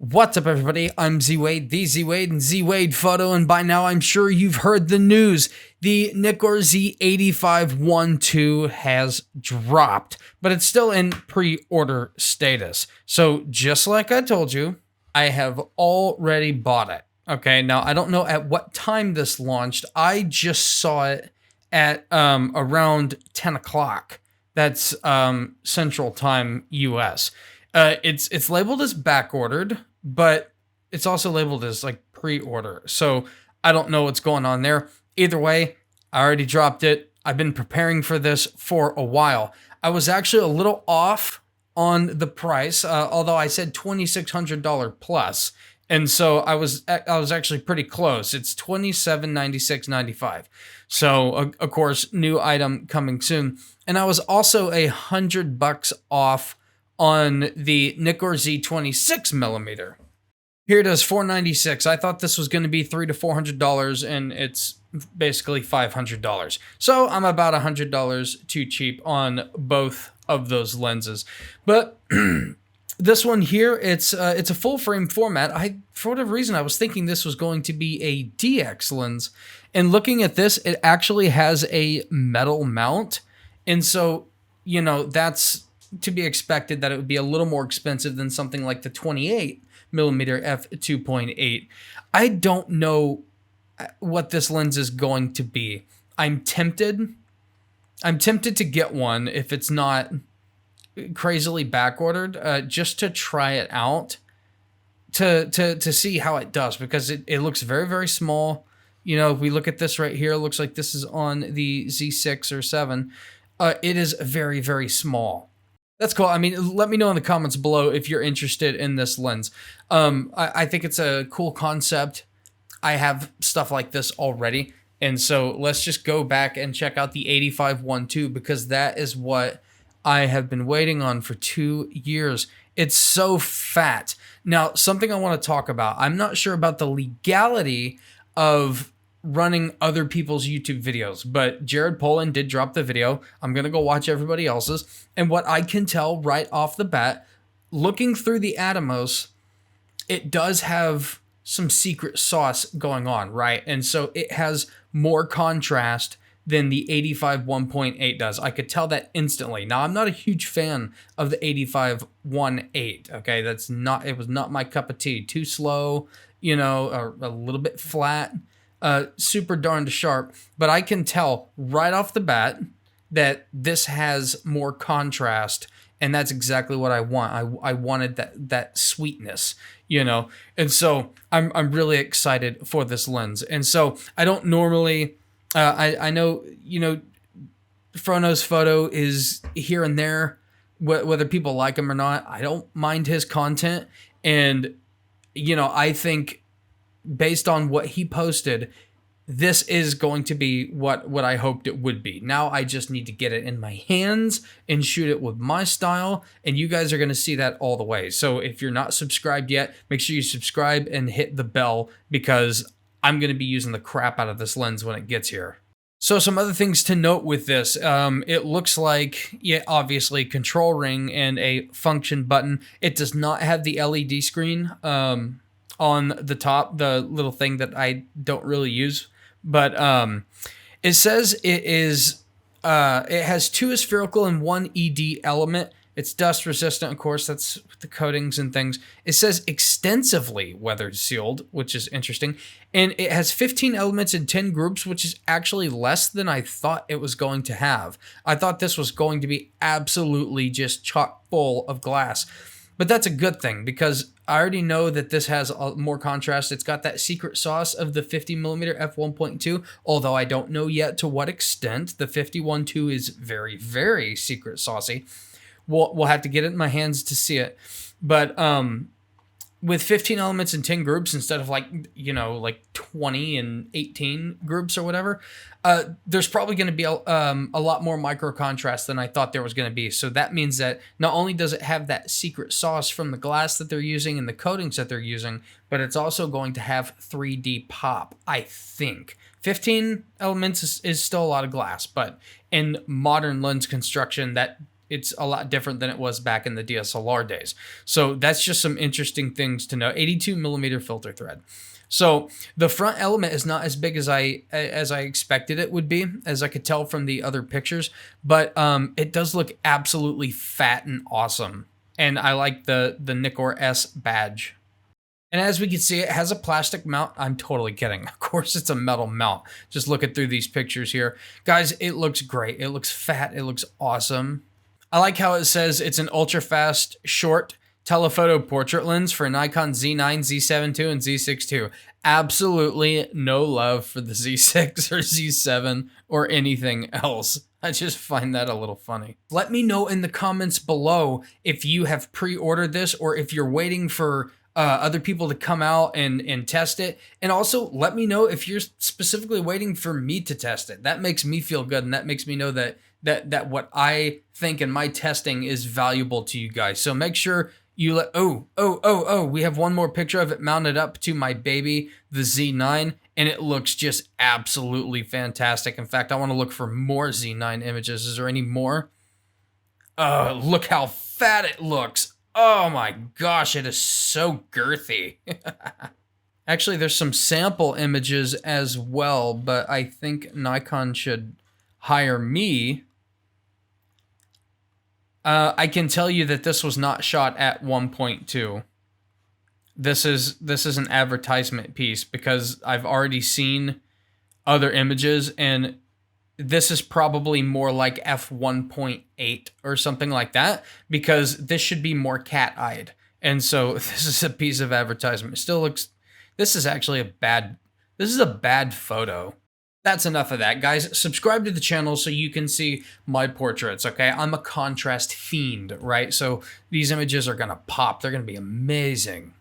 What's up, everybody? I'm Z-Wade, the Z-Wade, and Z-Wade Photo, and by now I'm sure you've heard the news. The Nikkor Z 8512 has dropped, but it's still in pre-order status. So just like I told you, I have already bought it. Okay, now I don't know at what time this launched. I just saw it at around 10 o'clock. That's Central Time, US. It's labeled as back ordered, but it's also labeled as like pre-order. So I don't know what's going on there. Either way, I already dropped it. I've been preparing for this for a while. I was actually a little off on the price, although I said $2,600 plus, and so I was actually pretty close. It's $2796.95. So of course, new item coming soon, and I was also $100 off on the Nikon Z 26mm. Here it is, $496. I thought this was going to be $300 to $400, and it's basically $500. So I'm about $100 too cheap on both of those lenses. But this one here, it's a full frame format. For whatever reason, I was thinking this was going to be a DX lens, and looking at this, it actually has a metal mount, and so that's to be expected that it would be a little more expensive than something like the 28mm f2.8. I don't know what this lens is going to be. I'm tempted to get one if it's not crazily back ordered, just to try it out, to see how it does, because it looks very, very small. If we look at this right here, it looks like this is on the Z6 or 7. It is very, very small. That's cool. I mean, let me know in the comments below if you're interested in this lens. I think it's a cool concept. I have stuff like this already. And so let's just go back and check out the 8512, because that is what I have been waiting on for 2 years. It's so fat. Now, something I want to talk about. I'm not sure about the legality of running other people's YouTube videos, but Jared Polin did drop the video. I'm going to go watch everybody else's. And what I can tell right off the bat, looking through the Atomos, it does have some secret sauce going on, right? And so it has more contrast than the 85 1.8 does. I could tell that instantly. Now, I'm not a huge fan of the 85 1.8, okay? It was not my cup of tea. Too slow, or a little bit flat. Super darned sharp, but I can tell right off the bat that this has more contrast, and that's exactly what I want. I wanted that sweetness, and so I'm really excited for this lens. And so I don't normally, I know, Frono's photo is here and there, whether people like him or not. I don't mind his content, and I think, based on what he posted, this is going to be what I hoped it would be. Now I just need to get it in my hands and shoot it with my style, and you guys are going to see that all the way. So if you're not subscribed yet, make sure you subscribe and hit the bell, because I'm going to be using the crap out of this lens when it gets here. So some other things to note with this, it looks like, obviously, control ring and a function button. It does not have the LED screen on the top, the little thing that I don't really use, but it says it has 2 spherical and 1 ED element. It's dust resistant, of course. That's the coatings and things. It says extensively weather sealed, which is interesting, and it has 15 elements in 10 groups, which is actually less than I thought it was going to have. I thought this was going to be absolutely just chock full of glass. But that's a good thing, because I already know that this has more contrast. It's got that secret sauce of the 50mm f1.2, although I don't know yet to what extent. The 51.2 is very, very secret saucy. We'll have to get it in my hands to see it. But with 15 elements in 10 groups instead of like 20 and 18 groups or whatever, there's probably going to be a lot more micro contrast than I thought there was going to be. So that means that not only does it have that secret sauce from the glass that they're using and the coatings that they're using, but it's also going to have 3D pop, I think. 15 elements is still a lot of glass, but in modern lens construction, that it's a lot different than it was back in the DSLR days. So that's just some interesting things to know. 82 millimeter filter thread. So the front element is not as big as I expected it would be, as I could tell from the other pictures, but it does look absolutely fat and awesome. And I like the Nikkor S badge. And as we can see, it has a plastic mount. I'm totally kidding. Of course, it's a metal mount. Just looking through these pictures here. Guys, it looks great. It looks fat. It looks awesome. I like how it says it's an ultra-fast, short telephoto portrait lens for Nikon Z9, Z7 II, and Z6 II. Absolutely no love for the Z6 or Z7 or anything else. I just find that a little funny. Let me know in the comments below if you have pre-ordered this or if you're waiting for other people to come out and test it. And also let me know if you're specifically waiting for me to test it. That makes me feel good, and that makes me know that what I think in my testing is valuable to you guys. So make sure you let, we have one more picture of it mounted up to my baby, the Z9, and it looks just absolutely fantastic. In fact, I want to look for more Z9 images. Is there any more? Look how fat it looks. Oh my gosh, it is so girthy. Actually, there's some sample images as well, but I think Nikon should hire me. I can tell you that this was not shot at 1.2. This is an advertisement piece because I've already seen other images, and this is probably more like f1.8 or something like that, because this should be more cat-eyed. And so this is a piece of advertisement. It still looks, this is actually this is a bad photo. That's enough of that, guys. Subscribe to the channel so you can see my portraits, okay? I'm a contrast fiend, right? So these images are gonna pop. They're gonna be amazing.